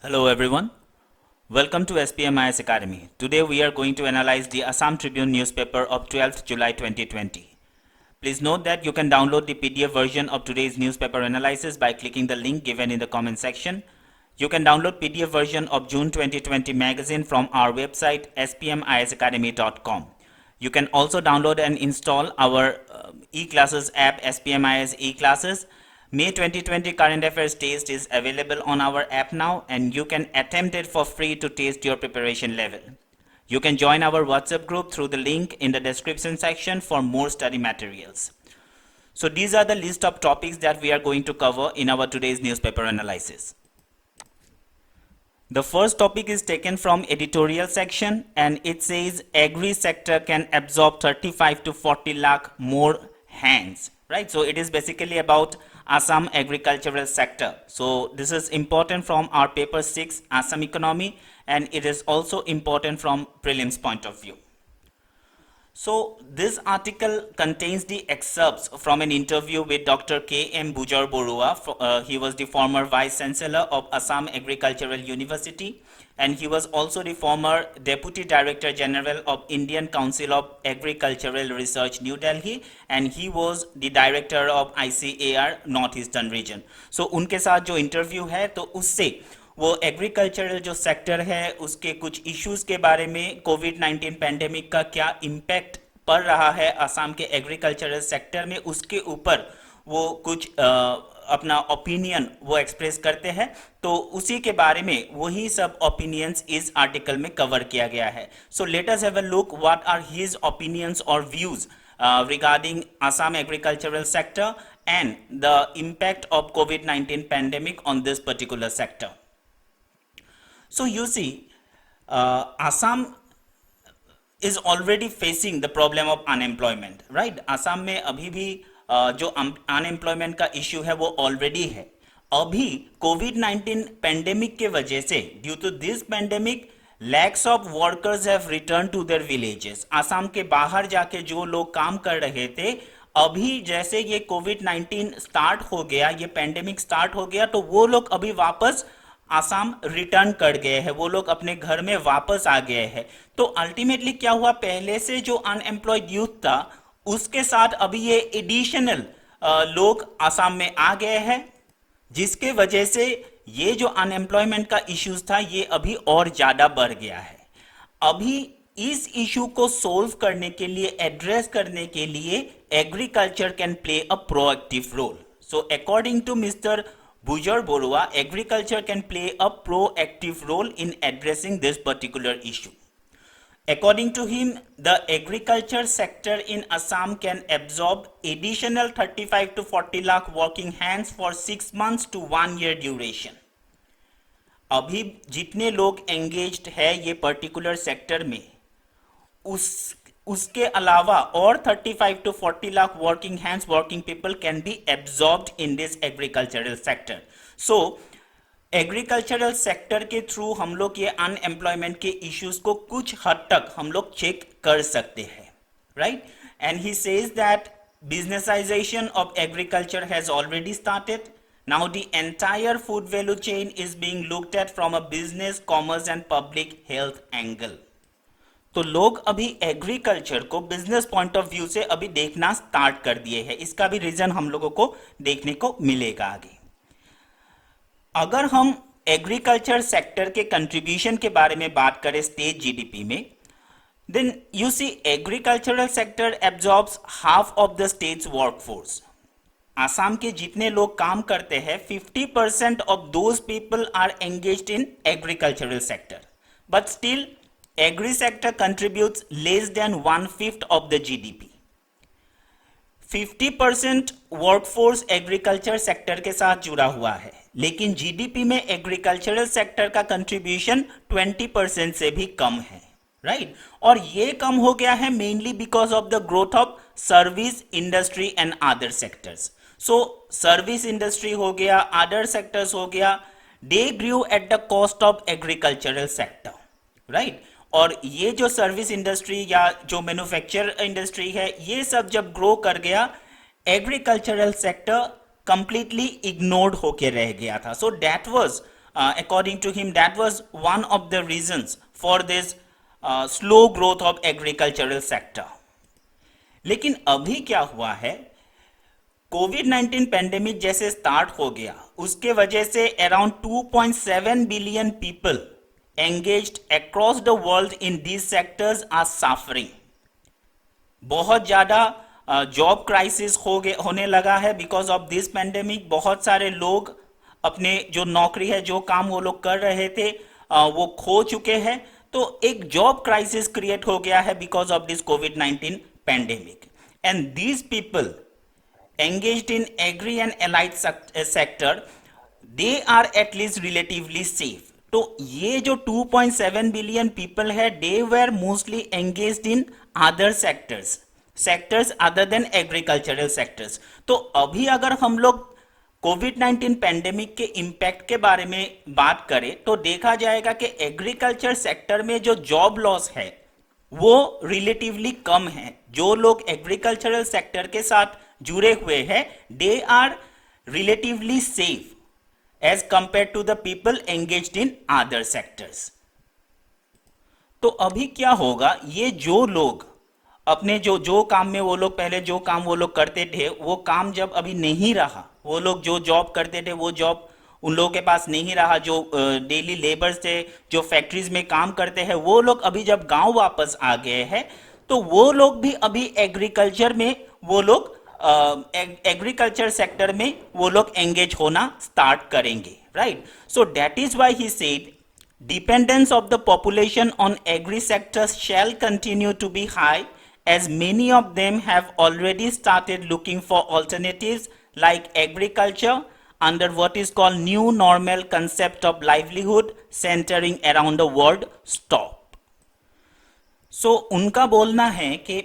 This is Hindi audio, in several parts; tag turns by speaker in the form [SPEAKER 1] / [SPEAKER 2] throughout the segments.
[SPEAKER 1] Hello everyone. Welcome to SPMIS Academy. Today we are going to analyze the Assam Tribune newspaper of 12th July 2020. Please note that you can download the PDF version of today's newspaper analysis by clicking the link given in the comment section. You can download PDF version of June 2020 magazine from our website spmisacademy.com. You can also download and install our e-classes app SPMIS e-classes. May 2020 current affairs test is available on our app now, and you can attempt it for free to test your preparation level. You can join our WhatsApp group through the link in the description section for more study materials. So these are the list of topics that we are going to cover in our today's newspaper analysis. The first topic is taken from editorial section, and it says agri sector can absorb 35 to 40 lakh more hands, right? So it is basically about Assam agricultural sector. So this is important from our paper 6 Assam economy, and it is also important from prelims point of view. So this article contains the excerpts from an interview with Dr. K.M. Bujar Borua. He was the former Vice Chancellor of Assam Agricultural University, and he was also the former Deputy Director General of Indian Council of Agricultural Research, New Delhi, and he was the Director of ICAR North Eastern Region. So उनके साथ जो इंटरव्यू है तो उससे वो एग्रीकल्चरल जो सेक्टर है उसके कुछ इश्यूज के बारे में, कोविड-19 पैंडेमिक का क्या इम्पैक्ट पड़ रहा है असम के एग्रीकल्चरल सेक्टर में, उसके ऊपर वो कुछ अपना ओपिनियन वो एक्सप्रेस करते हैं. तो उसी के बारे में वही सब ओपिनियंस इस आर्टिकल में कवर किया गया है. So let us have a look what are his opinions और views regarding Assam agricultural sector and the impact of COVID-19 pandemic on this particular sector. So you see, Assam is already facing the problem of unemployment, right? Assam में अभी भी जो unemployment का issue है वो already है. अभी COVID-19 pandemic के वजह से, due to this pandemic, lakhs of workers have returned to their villages. Assam के बाहर जाके जो लोग काम कर रहे थे, अभी जैसे ये कोविड-19 स्टार्ट हो गया, ये पैंडेमिक स्टार्ट हो गया, तो वो लोग अभी वापस आसाम रिटर्न कर गए हैं, वो लोग अपने घर में वापस आ गए हैं. तो अल्टीमेटली क्या हुआ, पहले से जो अनएम्प्लॉयड यूथ था उसके साथ अभी ये एडिशनल लोग आसाम में आ गए हैं, जिसके वजह से ये जो अनएम्प्लॉयमेंट का इश्यूज था ये अभी और ज्यादा बढ़ गया है. अभी इस इशू को सोल्व करने के लिए, एड्रेस करने के लिए agriculture can play a proactive role. So according to mister Bujar Borua, agriculture can play a proactive role in addressing this particular issue. According to him, the agriculture sector in Assam can absorb additional 35 to 40 lakh working hands for 6 months to 1 year duration. अभी जितने लोग engaged है ये particular sector में, उसके अलावा और 35 to 40 lakh working hands, working people can be absorbed in this agricultural sector. So agricultural sector के थ्रू हम लोग ये अनएम्प्लॉयमेंट के इश्यूज को कुछ हद तक हम लोग चेक कर सकते हैं, right? And he says that businessization of agriculture has already started. Now the entire food value chain is being looked at from a business, commerce and public health angle. तो लोग अभी एग्रीकल्चर को बिजनेस पॉइंट ऑफ व्यू से अभी देखना स्टार्ट कर दिए हैं. इसका भी रीजन हम लोगों को देखने को मिलेगा आगे. अगर हम एग्रीकल्चर सेक्टर के कंट्रीब्यूशन के बारे में बात करें स्टेट जीडीपी में, then you see agricultural sector absorbs half of the state's workforce. Assam के जितने लोग काम करते हैं 50% of those people are engaged in agricultural sector, but still agri sector contributes less than 1/5 of the GDP. 50% workforce agriculture sector के साथ जुड़ा हुआ है, लेकिन जीडीपी में एग्रीकल्चरल सेक्टर का कंट्रीब्यूशन 20% से भी कम है, राइट? और ये कम हो गया है mainly because of the growth of service industry and other sectors. So service industry हो गया, अदर सेक्टर्स हो गया, they grew at the cost of agricultural sector, right? और ये जो सर्विस इंडस्ट्री या जो मैन्युफैक्चर इंडस्ट्री है ये सब जब ग्रो कर गया, एग्रीकल्चरल सेक्टर कंप्लीटली इग्नोर्ड होके रह गया था. So that was according to him, that was one of the reasons for this slow growth of agricultural sector. लेकिन अभी क्या हुआ है, कोविड-19 पेंडेमिक जैसे स्टार्ट हो गया, उसके वजह से around 2.7 billion people engaged across the world in these sectors are suffering. बहुत ज्यादा जॉब क्राइसिस होने लगा है बिकॉज ऑफ दिस पेंडेमिक. बहुत सारे लोग अपने जो नौकरी है, जो काम वो लोग कर रहे थे, वो खो चुके हैं. तो एक जॉब क्राइसिस क्रिएट हो गया है because of this covid pandemic, and these people engaged in agri and allied sector, they are at least relatively safe. तो ये जो 2.7 बिलियन पीपल है, they were mostly engaged in other sectors other than agricultural sectors. तो अभी अगर हम लोग कोविड-19 पेंडेमिक के इम्पैक्ट के बारे में बात करें तो देखा जाएगा कि एग्रीकल्चर सेक्टर में जो जॉब लॉस है वो रिलेटिवली कम है. जो लोग एग्रीकल्चरल सेक्टर के साथ जुड़े हुए हैं, they are relatively safe as compare to the people engaged in other sectors. तो अभी क्या होगा, ये जो लोग अपने जो काम में वो लोग पहले जो काम वो लोग करते थे, वो काम जब अभी नहीं रहा, वो लोग जो जॉब करते थे वो जॉब उन लोगों के पास नहीं रहा, जो डेली लेबर्स थे, जो फैक्ट्रीज में काम करते हैं, वो लोग अभी जब गांव वापस आ गए हैं तो वो लोग भी अभी एग्रीकल्चर में वो लोग एग्रीकल्चर सेक्टर में वो लोग एंगेज होना स्टार्ट करेंगे, right. So that is why he said dependence of the population on agri sectors shall continue to be high as many of them have already started looking for alternatives like agriculture under what is called new normal concept of livelihood centering around the word stop. So उनका बोलना है कि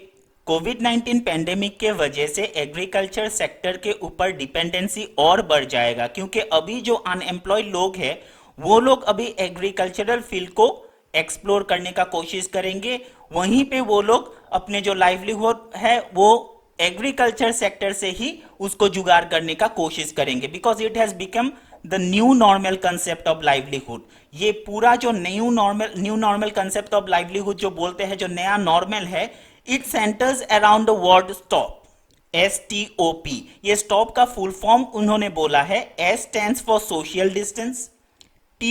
[SPEAKER 1] कोविड-19 पेंडेमिक के वजह से एग्रीकल्चर सेक्टर के ऊपर डिपेंडेंसी और बढ़ जाएगा, क्योंकि अभी जो अनएम्प्लॉयड लोग हैं वो लोग अभी एग्रीकल्चरल फील्ड को एक्सप्लोर करने का कोशिश करेंगे. वहीं पे वो लोग अपने जो लाइवलीहुड है वो एग्रीकल्चर सेक्टर से ही उसको जुगाड़ करने का कोशिश करेंगे, because it has become the new normal concept of livelihood. ये पूरा जो new normal concept of livelihood जो बोलते हैं, जो नया नॉर्मल है, it centres around the word stop, STOP. ये स्टॉप का फुल फॉर्म उन्होंने बोला है. S stands for social distance, T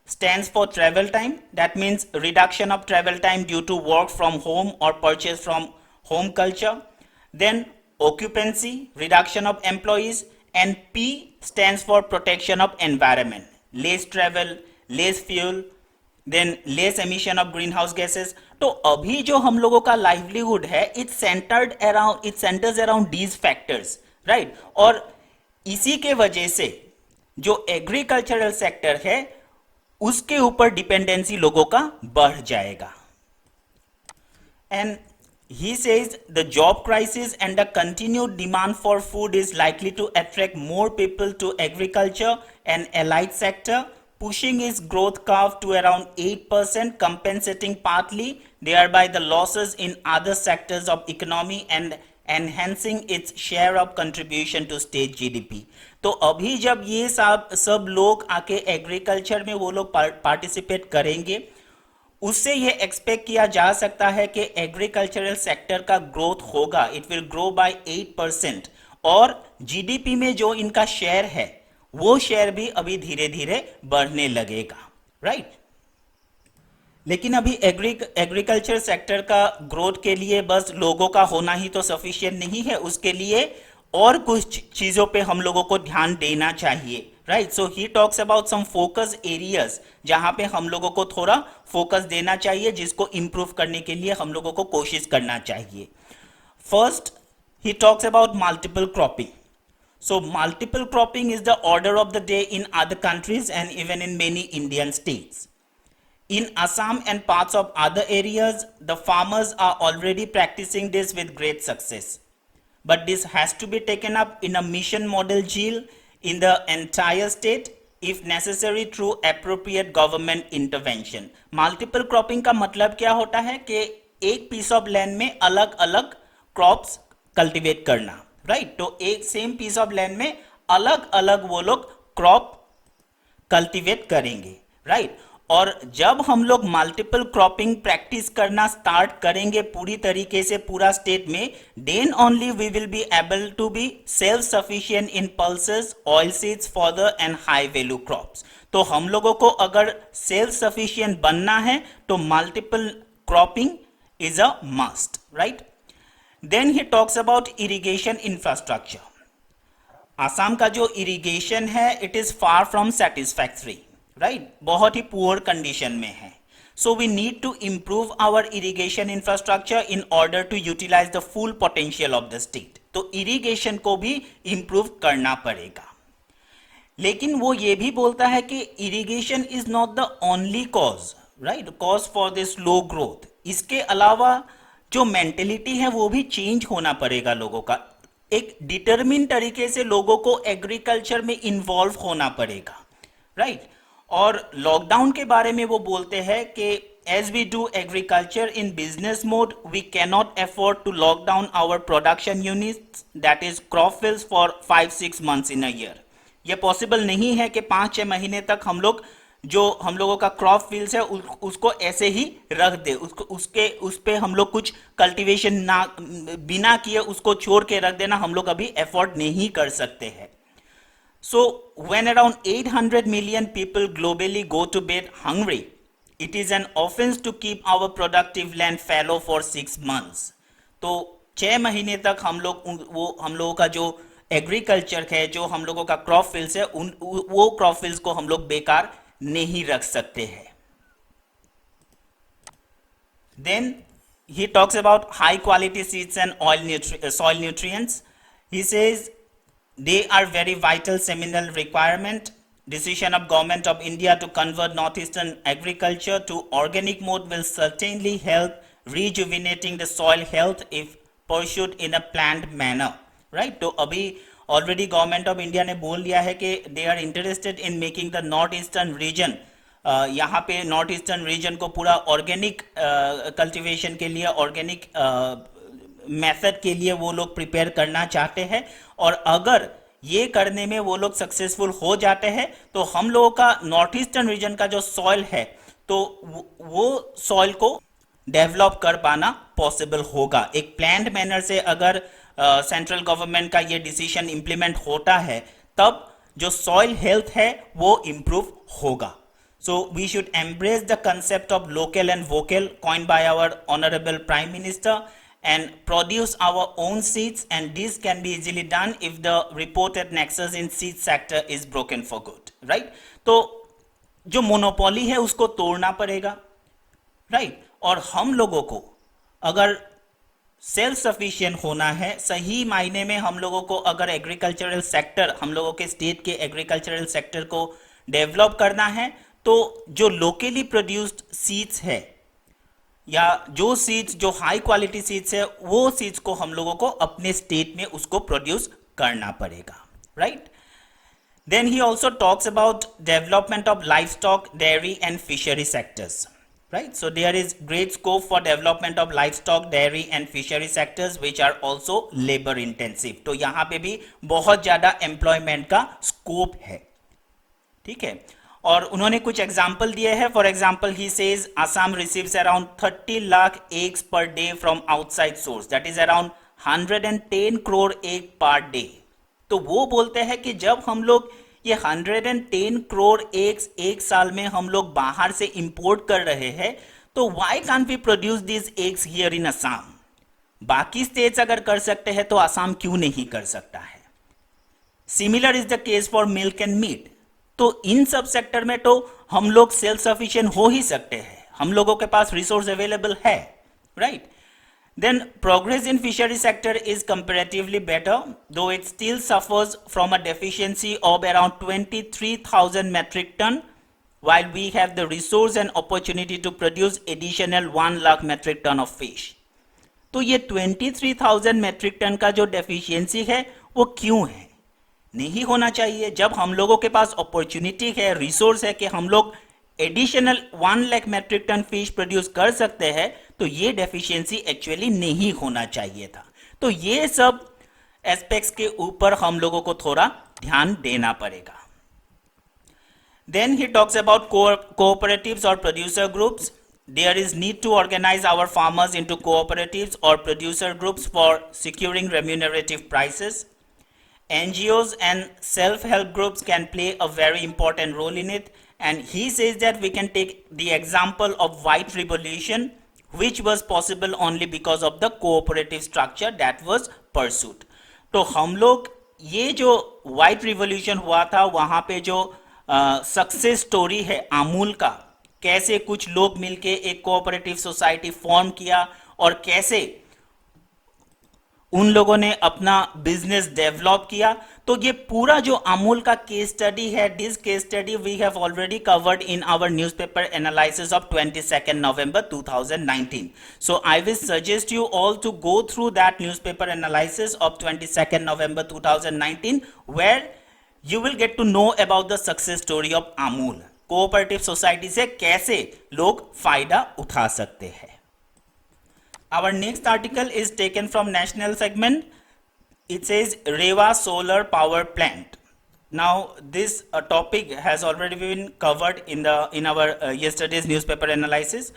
[SPEAKER 1] stands for travel time, that means reduction of travel time due to work from home or purchase from home culture. Then occupancy, reduction of employees, and P stands for protection of environment, less travel, less fuel, then less emission of greenhouse gases. तो अभी जो हम लोगों का livelihood है, it centers around these factors, right? और इसी के वजह से जो एग्रीकल्चरल सेक्टर है उसके ऊपर डिपेंडेंसी लोगों का बढ़ जाएगा. And he says the job crisis and the continued demand for food is likely to attract more people to agriculture and allied sector, pushing its growth curve to around 8%, compensating partly thereby the losses in other sectors of economy and enhancing its share of contribution to state GDP. तो अभी जब ये सब लोग आके एग्रीकल्चर में वो लोग पार्टिसिपेट करेंगे, उससे ये एक्सपेक्ट किया जा सकता है कि एग्रीकल्चरल सेक्टर का ग्रोथ होगा, इट विल ग्रो बाय 8%, और जीडीपी में जो इनका शेयर है वो शेयर भी अभी धीरे धीरे बढ़ने लगेगा, राइट. लेकिन अभी एग्रीकल्चर सेक्टर का ग्रोथ के लिए बस लोगों का होना ही तो सफिशिएंट नहीं है, उसके लिए और कुछ चीजों पे हम लोगों को ध्यान देना चाहिए, right. So he talks about some focus areas जहां पे हम लोगों को थोड़ा फोकस देना चाहिए, जिसको इंप्रूव करने के लिए हम लोगों को कोशिश करना चाहिए. First he talks about multiple cropping. So multiple cropping is the order of the day in other countries and even in many Indian states. In Assam and parts of other areas, the farmers are already practicing this with great success. But this has to be taken up in a mission model GIL in the entire state, if necessary through appropriate government intervention. Multiple cropping का मतलब क्या होता है कि एक piece of land में अलग अलग crops cultivate करना, राइट. तो एक सेम पीस ऑफ लैंड में अलग अलग वो लोग क्रॉप कल्टीवेट करेंगे, राइट। और जब हम लोग मल्टीपल क्रॉपिंग प्रैक्टिस करना स्टार्ट करेंगे पूरी तरीके से पूरा स्टेट में, then only we will be able to be self sufficient in pulses, oil seeds, fodder and high value crops. तो हम लोगों को अगर सेल्फ सफिशिएंट बनना है तो multiple cropping is a must, right. Then he talks about irrigation infrastructure. Assam का जो इरिगेशन है it is far from satisfactory, right, बहुत ही पुअर कंडीशन में है। So we need to improve our irrigation infrastructure in order to utilize the full potential of the state. तो इरिगेशन को भी इंप्रूव करना पड़ेगा। लेकिन वो ये भी बोलता है कि irrigation is not the only cause, right, cause for this low growth. इसके अलावा जो मेंटेलिटी है वो भी चेंज होना पड़ेगा लोगों का। एक डिटरमिन तरीके से लोगों को एग्रीकल्चर में इन्वॉल्व होना पड़ेगा, राइट। और लॉकडाउन के बारे में वो बोलते हैं कि as we do agriculture in business mode we cannot afford to lock down our production units, that is crop fields, for 5-6 months in a year. ये पॉसिबल नहीं है कि 5-6 महीने तक हम लोग जो हम लोगों का क्रॉप फील्ड्स है उसको ऐसे ही रख दे, उस पे हम लोग कुछ कल्टीवेशन ना बिना किए उसको छोड़ के रख देना हम लोग अभी एफोर्ड नहीं कर सकते हैं। So when around 800 million people globally go to bed hungry, it is an offense to keep our productive land fallow for 6 months. तो 6 महीने तक हम लोगों का जो एग्रीकल्चर है, जो हम लोगों का क्रॉप फील्ड्स है, वो क्रॉप फील्ड्स को हम लोग बेकार नहीं रख सकते हैं। Then he talks about high quality seeds and soil nutrients. He says they are very vital seminal requirement. Decision of Government of India to convert northeastern agriculture to organic mode will certainly help rejuvenating the soil health if pursued in a planned manner, right? तो अभी ऑलरेडी गवर्नमेंट ऑफ इंडिया ने बोल दिया है कि they are interested in making the north eastern region, यहाँ पे नॉर्थ ईस्टर्न रीजन को पूरा ऑर्गेनिक कल्टीवेशन के लिए, ऑर्गेनिक मेथड के लिए वो लोग प्रिपेयर करना चाहते हैं। और अगर ये करने में वो लोग सक्सेसफुल हो जाते हैं तो हम लोगों का नॉर्थ ईस्टर्न रीजन का जो सॉइल है तो वो सॉइल को डेवलप कर पाना पॉसिबल होगा। एक प्लान्ड मैनर से अगर सेंट्रल गवर्नमेंट का ये डिसीजन इंप्लीमेंट होता है तब जो सॉइल हेल्थ है वो इंप्रूव होगा। So we should embrace the concept of local and vocal coined by our honorable Prime Minister and produce our own seeds, and this can be easily done if the reported nexus in seed sector is broken for good, right? तो जो मोनोपोली है उसको तोड़ना पड़ेगा, राइट। और हम लोगों को अगर सेल्फ सफिशिएंट होना है, सही मायने में हम लोगों को अगर एग्रीकल्चरल सेक्टर, हम लोगों के स्टेट के एग्रीकल्चरल सेक्टर को डेवलप करना है तो जो लोकली प्रोड्यूस्ड सीड्स है या जो सीड्स जो हाई क्वालिटी सीड्स है वो सीड्स को हम लोगों को अपने स्टेट में उसको प्रोड्यूस करना पड़ेगा, right. Then he also talks about development of livestock, dairy and fishery sectors, right? So there is great scope for development of livestock, dairy and fishery sectors which are also labor intensive. तो यहाँ पे भी बहुत ज़्यादा एम्प्लॉयमेंट का स्कोप है, ठीक है। और उन्होंने कुछ एग्जाम्पल दिए हैं। For example he says Assam receives around 30 lakh eggs per day from outside source, that is around 110 crore egg per day. तो वो बोलते हैं कि जब हम लोग ये 110 करोड़ एग्स एक साल में हम लोग बाहर से इंपोर्ट कर रहे हैं तो why can't we produce this eggs here in Assam? बाकी स्टेट्स अगर कर सकते हैं तो असम क्यों नहीं कर सकता है? Similar is the case for milk and meat. तो इन सब सेक्टर में तो हम लोग सेल्फ सफिशिएंट हो ही सकते हैं, हम लोगों के पास रिसोर्स अवेलेबल है, right. Then progress in fishery sector is comparatively better, though it still suffers from a deficiency of around 23,000 metric ton, while we have the resource and opportunity to produce additional 1 lakh metric ton of fish. तो ये 23,000 metric ton का जो deficiency है वो क्यों है? नहीं होना चाहिए। जब हम लोगों के पास अपॉर्चुनिटी है, रिसोर्स है कि हम लोग additional 1 lakh metric ton fish produce कर सकते हैं तो ये डेफिशिएंसी एक्चुअली नहीं होना चाहिए था। तो ये सब एस्पेक्ट्स के ऊपर हम लोगों को थोड़ा ध्यान देना पड़ेगा। Then he talks about cooperatives or producer groups. There is need to organize our farmers into cooperatives or producer groups for securing remunerative prices. NGOs and self-help groups can play a very important role in it. And he says that we can take the example of white revolution, which was possible only because of the cooperative structure that was pursued. तो हम लोग ये जो व्हाइट रिवॉल्यूशन हुआ था वहां पे जो सक्सेस स्टोरी है अमूल का, कैसे कुछ लोग मिलके एक कोऑपरेटिव सोसाइटी फॉर्म किया और कैसे उन लोगों ने अपना बिजनेस डेवलप किया, तो ये पूरा जो अमूल का केस स्टडी है, this case study we have already covered in our newspaper analysis of 22 November 2019. So I will suggest you all to go through that newspaper analysis of 22 November 2019 where you will get to know about the success story of Amul. Cooperative society से कैसे लोग फायदा उठा सकते हैं. Our next article is taken from national segment. It says Rewa solar power plant. Now this topic has already been covered in our yesterday's newspaper analysis.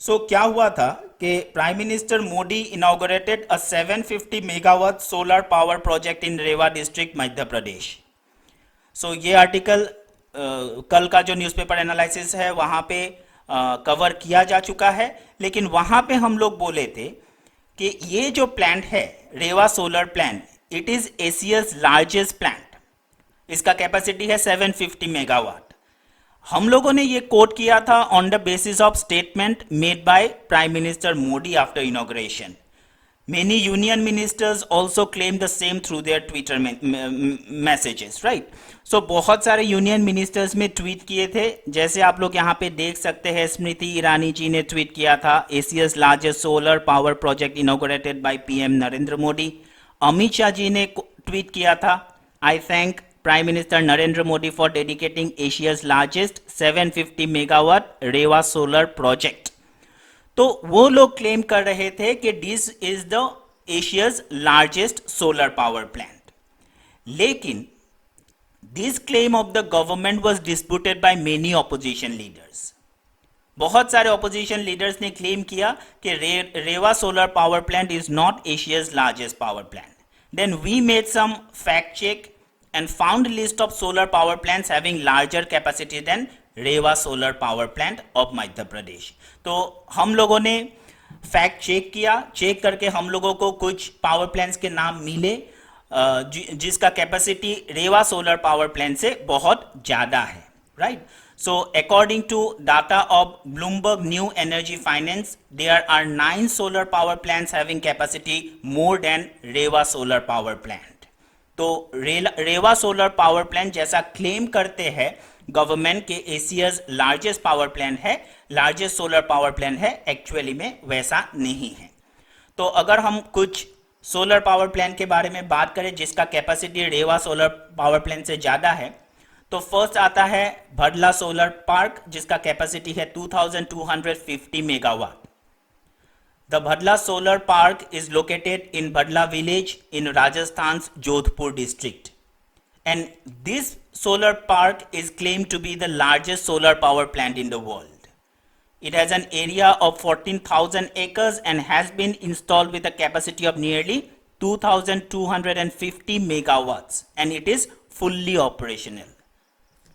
[SPEAKER 1] So क्या हुआ था कि prime minister Modi inaugurated a 750 megawatt solar power project in Rewa district Madhya Pradesh. So ये आर्टिकल कल का जो न्यूज़पेपर एनालिसिस है वहाँ पे कवर किया जा चुका है, लेकिन वहाँ पे हम लोग बोले थे कि ये जो प्लांट है Rewa solar plant, it is Asia's largest plant. इसका कैपेसिटी है 750 मेगावाट. हम लोगों ने ये कोट किया था on the basis of statement made by prime minister Modi after inauguration. Many union ministers also claim the same through their Twitter messages, right? So बहुत सारे यूनियन मिनिस्टर्स में ट्वीट किए थे, जैसे आप लोग यहाँ पे देख सकते हैं. स्मृति ईरानी जी ने ट्वीट किया था Asia's largest solar power project inaugurated by PM Narendra Modi. Amit Shah ji ने ट्वीट किया था I thank prime minister Narendra Modi for dedicating Asia's largest 750 megawatt Rewa solar project. तो वो लोग क्लेम कर रहे थे कि this is the Asia's largest solar power plant. लेकिन this claim of the government was disputed by many opposition leaders. बहुत सारे ऑपोजिशन लीडर्स ने क्लेम किया कि Rewa solar power plant is not Asia's largest power plant. Then we made some fact check and found list of solar power plants having larger capacity than Rewa solar power plant of Madhya Pradesh. तो हम लोगों ने फैक्ट चेक किया, चेक करके हम लोगों को कुछ पावर प्लांट्स के नाम मिले जिसका capacity Rewa solar power plant से बहुत ज्यादा है, right. So according to data of Bloomberg new energy finance there are 9 solar power plants having capacity more than Rewa solar power plant. तो रेवा सोलर पावर प्लांट जैसा क्लेम करते हैं गवर्नमेंट के एशियाज लार्जेस्ट पावर प्लांट है, लार्जेस्ट सोलर पावर प्लांट है, एक्चुअली में वैसा नहीं है. तो अगर हम कुछ सोलर पावर प्लांट के बारे में बात करें जिसका capacity Rewa solar power plant से ज़्यादा है, तो फर्स्ट आता है भडला सोलर पार्क जिसका कैपेसिटी है 2250 megawatt. The Bhadla Solar Park is located in Bhadla village in Rajasthan's Jodhpur district. And this solar park is claimed to be the largest solar power plant in the world. It has an area of 14,000 acres and has been installed with a capacity of nearly 2,250 megawatts and it is fully operational.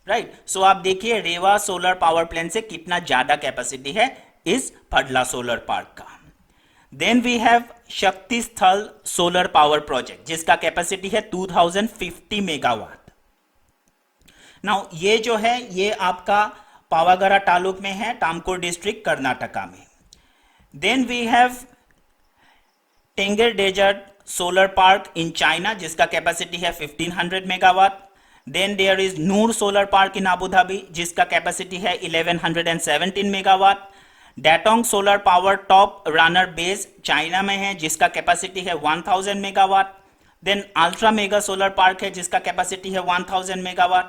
[SPEAKER 1] Right? So आप देखिए रेवा सोलर पावर प्लांट से कितना ज़्यादा कैपेसिटी है इस भडला सोलर पार्क का. देन वी हैव शक्ति स्थल सोलर पावर प्रोजेक्ट जिसका कैपेसिटी है 2050 मेगावाट. नाउ ये जो है ये आपका पावागढ़ तालुक में है, टामकोर डिस्ट्रिक्ट कर्नाटका में. Then we have Tengger desert solar park in China जिसका कैपेसिटी है 1500 megawatt. Then there is Noor solar park in Abu Dhabi जिसका कैपेसिटी है 1117 megawatt. Datong solar power top runner base China में है जिसका कैपेसिटी है 1000 megawatt. Then ultra mega solar park है जिसका कैपेसिटी है 1000 megawatt.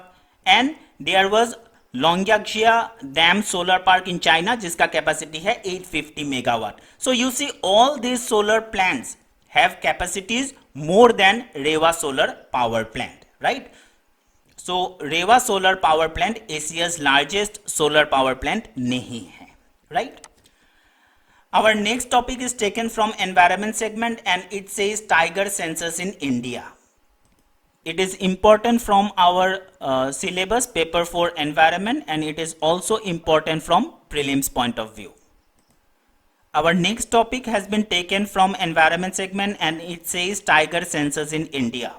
[SPEAKER 1] And there was Longyangxia dam solar park in China जिसका कैपेसिटी है 850 megawatt. So you see all this solar plants have capacities more than Rewa solar power plant, right. So Rewa solar power plant Asia's largest solar power plant नहीं है, right. Our next topic is taken from environment segment and it says tiger census in India. It is important from our syllabus paper for environment and it is also important from prelims point of view. Our next topic has been taken from environment segment and it says tiger census in India.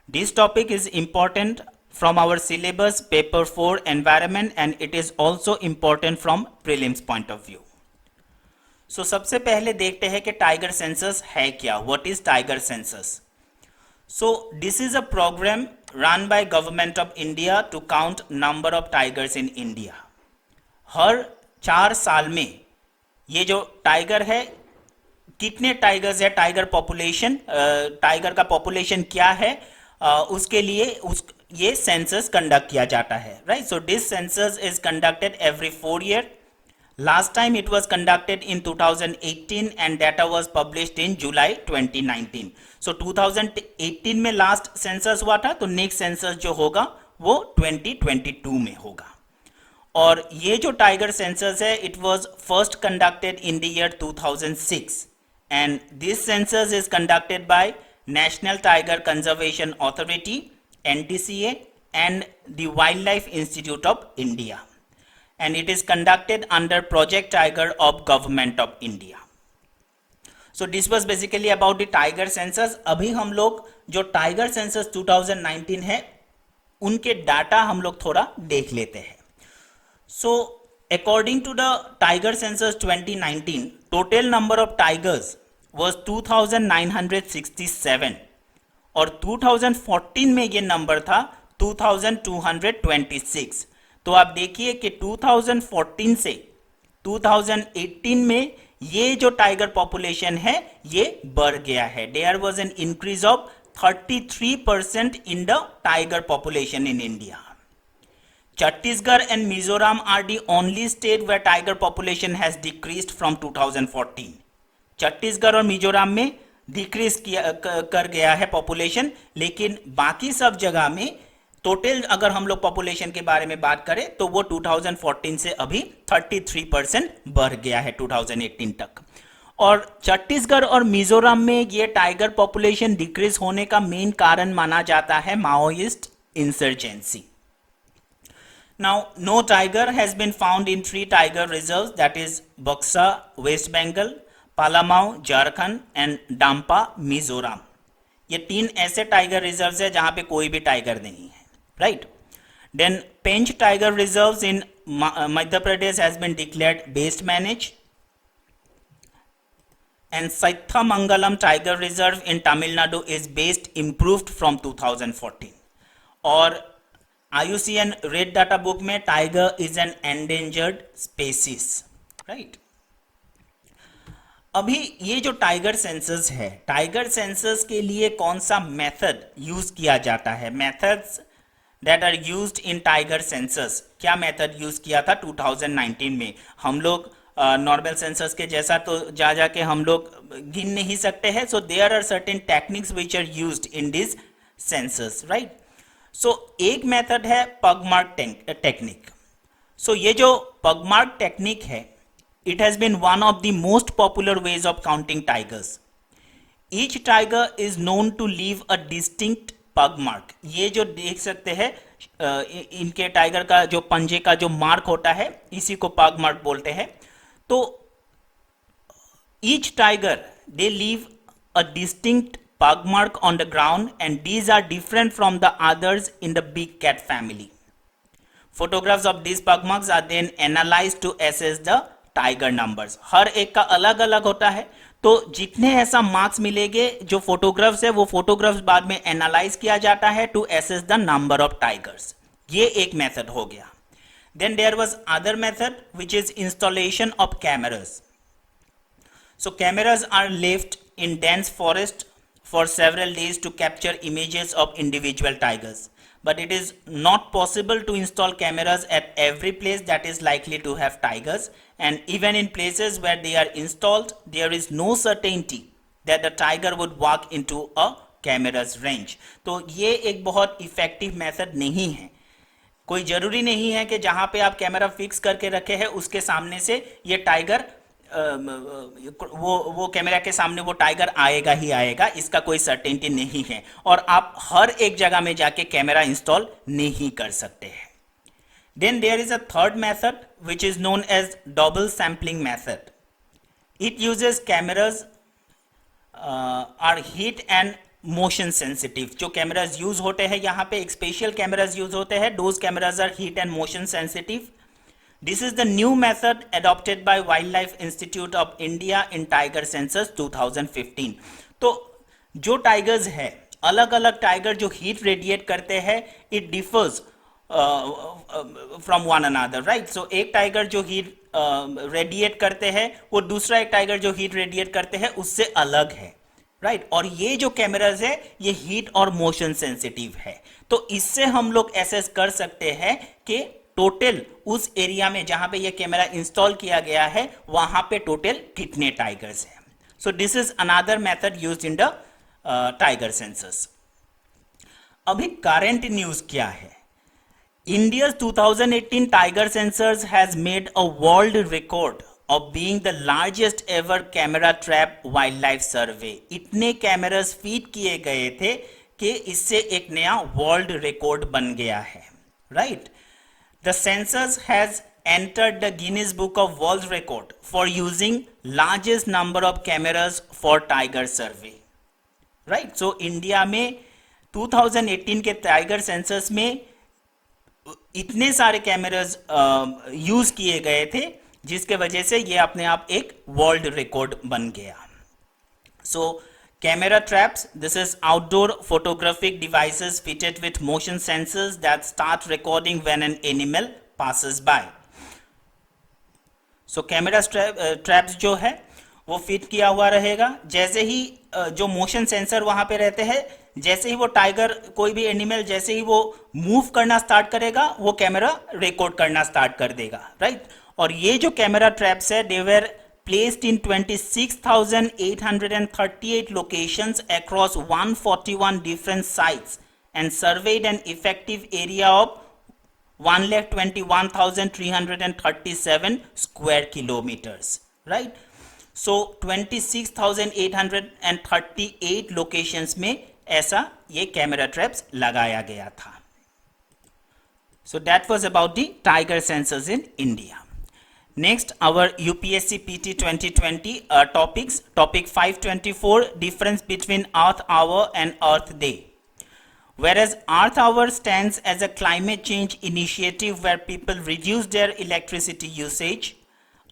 [SPEAKER 1] This topic is important from our syllabus paper for environment and it is also important from prelims point of view. So सबसे पहले देखते हैं कि टाइगर सेंसस है क्या. What is tiger census? So this is a programme run by government of India to count number of tigers in India. हर 4 साल में ये जो टाइगर है, कितने टाइगर्स है, टाइगर पॉपुलेशन, टाइगर का पॉपुलेशन क्या है, उसके लिए ये सेंसस कंडक्ट किया जाता है, right. So this census is conducted every 4 year. Last time it was conducted in 2018 and data was published in July 2019. So 2018 में last census हुआ था, तो next census जो होगा वो 2022 में होगा. और ये जो टाइगर सेंसस है, it was first conducted in the year 2006 and this census is conducted by National Tiger Conservation Authority (NTCA) and the Wildlife Institute of India. And it is conducted under Project Tiger of Government of India. So this was basically about the tiger census. अभी हम लोग जो टाइगर सेंसस 2019 है उनके डाटा हम लोग थोड़ा देख लेते हैं. So according to the tiger census 2019, total number of tigers was 2967 और 2014 में ये नंबर था 2226. तो आप देखिए कि 2014 से 2018 में ये जो टाइगर पॉपुलेशन है ये बढ़ गया है. There was an increase of 33% in the tiger population in India. Chhattisgarh and Mizoram are the only state where tiger population has decreased from 2014. Chhattisgarh और मिजोरम में डिक्रीज कर गया है पॉपुलेशन, लेकिन बाकी सब जगह में टोटल अगर हम लोग पॉपुलेशन के बारे में बात करें तो वो 2014 से अभी 33% बढ़ गया है 2018 तक. और छत्तीसगढ़ और मिजोरम में ये टाइगर पॉपुलेशन डिक्रीज होने का मेन कारण माना जाता है Maoist insurgency. Now no tiger has been found in 3 tiger reserves, that is Buxa West Bengal, Palamau Jharkhand and Dampa Mizoram. ये 3 ऐसे टाइगर रिजर्व्स है जहां पे कोई भी टाइगर नहीं है, right. Then Pench Tiger Reserves in Madhya Pradesh has been declared best managed and Saithamangalam Tiger Reserve in Tamil Nadu is best improved from 2014. और IUCN Red Data Book में tiger is an endangered species, right. अभी ये जो टाइगर सेंसस है, टाइगर सेंसस के लिए कौन सा मेथड यूज किया जाता है, methods that are used in tiger census. क्या मेथड यूज किया था 2019 में? हम लोग नॉर्मल सेंसस के जैसा तो जा जाके हम लोग गिन नहीं सकते हैं. So there are certain techniques which are used in this census, right. So एक मेथड है पगमार्क टेक्निक. सो ये जो पगमार्क टेक्निक है, it has been one of the most popular ways of counting tigers. Each tiger is known to leave a distinct pug mark. ये जो देख सकते हैं इनके टाइगर का जो पंजे का जो मार्क होता है, इसी को पग मार्क बोलते हैं. तो each tiger they leave a distinct pug mark on the ground and these are different from the others in the big cat family. Photographs of these pug marks are then analyzed to assess the tiger numbers. हर एक का अलग अलग होता है, तो जितने ऐसा मार्क्स मिलेंगे जो फोटोग्राफ्स है वो फोटोग्राफ्स बाद में एनालाइज किया जाता है to assess the number of tigers. ये एक मेथड हो गया. Then there was other method which is installation of cameras. So cameras are left in dense forest for several days to capture images of individual tigers. But it is not possible to install cameras at every place that is likely to have tigers, and even in places where they are installed, there is no certainty that the tiger would walk into a cameras range. तो ये एक बहुत इफेक्टिव मेथड नहीं है. कोई जरूरी नहीं है कि जहां पे आप कैमरा फिक्स करके रखे हैं उसके सामने से ये टाइगर वो कैमरा के सामने वो टाइगर आएगा ही आएगा, इसका कोई सर्टेनिटी नहीं है. और आप हर एक जगह में जाके कैमरा इंस्टॉल नहीं कर सकते हैं. Then there is a third method which is known as double sampling method. It uses cameras are heat and motion sensitive. जो cameras use होते हैं यहाँ पे एक special cameras use होते हैं. Those cameras are heat and motion sensitive. This is the new method adopted by Wildlife Institute of India in Tiger Census 2015. तो जो टाइगर्स है, अलग अलग टाइगर जो हीट रेडिएट करते हैं, it differs from one another, right. So एक टाइगर जो हीट रेडिएट करते हैं वो दूसरा एक टाइगर जो हीट रेडिएट करते हैं उससे अलग है, राइट. और ये जो कैमराज है ये हीट और मोशन सेंसिटिव है. तो इससे हम लोग एसेस कर सकते हैं कि टोटल उस एरिया में जहां पे ये कैमरा इंस्टॉल किया गया है वहां पे टोटल कितने टाइगर्स हैं. सो this is another method used in the tiger census. अभी करंट न्यूज क्या है? India's 2018 Tiger Census has made a world record of being the largest ever camera trap wildlife survey. इतने कैमरास फीड किए गए थे कि इससे एक नया वर्ल्ड रिकॉर्ड बन गया है, right. The census has entered the Guinness Book of World Record for using largest number of cameras for tiger survey, right. So India में 2018 के टाइगर सेंसस में इतने सारे कैमरास यूज किए गए थे जिसके वजह से ये अपने आप एक वर्ल्ड रिकॉर्ड बन गया. So camera traps, this is outdoor photographic devices fitted with motion sensors that start recording when an animal passes by. So camera traps जो है वो फिट किया हुआ रहेगा. जैसे ही जो मोशन सेंसर वहां पे रहते हैं, जैसे ही वो टाइगर कोई भी एनिमल जैसे ही वो मूव करना स्टार्ट करेगा वो कैमरा रिकॉर्ड करना स्टार्ट कर देगा, राइट. और ये जो कैमरा ट्रैप्स है they were placed in 26,838 locations across 141 different sites and surveyed an effective area of 1,21,337 square kilometres, right. So 26,838 locations में ऐसा ये कैमरा ट्रैप्स लगाया गया था. So that was about the tiger census in India. Next our UPSC PT 2020 टॉपिक्स. Topic 524, difference between Earth Hour and Earth Day. Whereas Earth Hour stands as a climate change initiative where people reduce their electricity usage,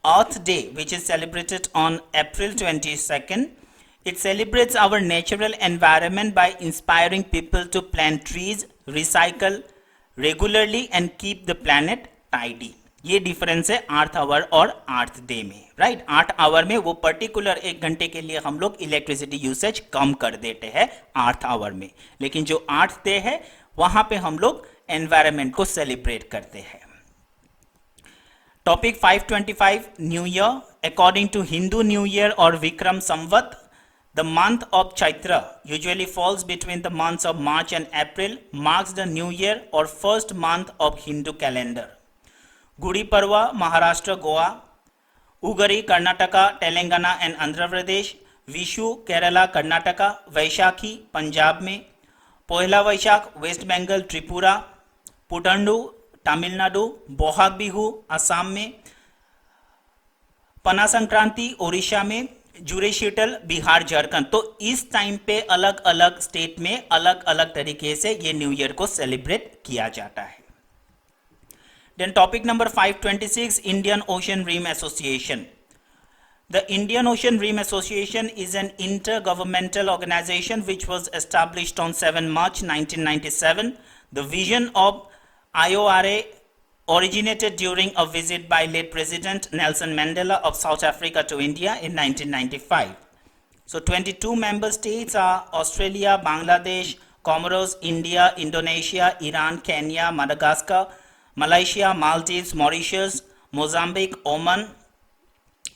[SPEAKER 1] Earth Day, which is celebrated on April 22nd, it celebrates our natural environment by inspiring people to plant trees, recycle regularly and keep the planet tidy. ये डिफरेंस है अर्थ आवर और अर्थ डे में, राइट. अर्थ आवर में वो पर्टिकुलर 1 घंटे के लिए हम लोग इलेक्ट्रिसिटी यूसेज कम कर देते हैं अर्थ आवर में, लेकिन जो अर्थ डे है वहां पे हम लोग एनवायरमेंट को सेलिब्रेट करते हैं. Topic 525, new year. According to Hindu new year और Vikram Samvat, the month of Chaitra usually falls between the months of March and April, marks the new year or first month of Hindu calendar. Gudi Padwa Maharashtra Goa, Ugadi Karnataka Telangana and Andhra Pradesh, Vishu Kerala Karnataka, Vaisakhi Punjab में, पोहला वैशाख वेस्ट बंगाल त्रिपुरा, पुटंडू तमिलनाडु, बोहाग बिहू असम में, पना संक्रांति ओडिशा में, जुरेशीटल बिहार झारखंड. तो इस टाइम पे अलग अलग स्टेट में अलग अलग तरीके से ये न्यू ईयर को सेलिब्रेट किया जाता है. Then topic number 526, Indian Ocean Rim Association. The Indian Ocean Rim Association is an intergovernmental organization which was established on 7 March 1997. The vision of IORA originated during a visit by late President Nelson Mandela of South Africa to India in 1995. So 22 member states are Australia, Bangladesh, Comoros, India, Indonesia, Iran, Kenya, Madagascar, Malaysia, Maldives, Mauritius, Mozambique, Oman,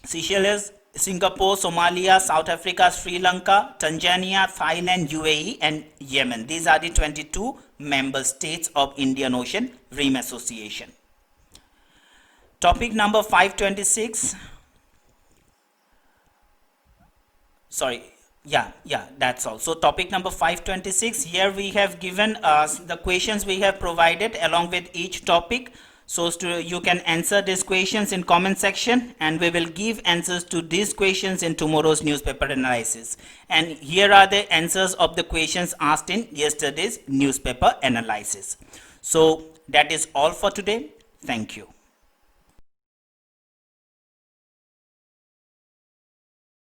[SPEAKER 1] Seychelles, Singapore, Somalia, South Africa, Sri Lanka, Tanzania, Thailand, UAE, and Yemen. These are the 22 member states of Indian Ocean Rim Association. Topic number 526. Sorry. That's all. So topic number 526, here we have given us the questions we have provided along with each topic. So you can answer these questions in comment section, and we will give answers to these questions in tomorrow's newspaper analysis. And here are the answers of the questions asked in yesterday's newspaper analysis. So that is all for today. Thank you.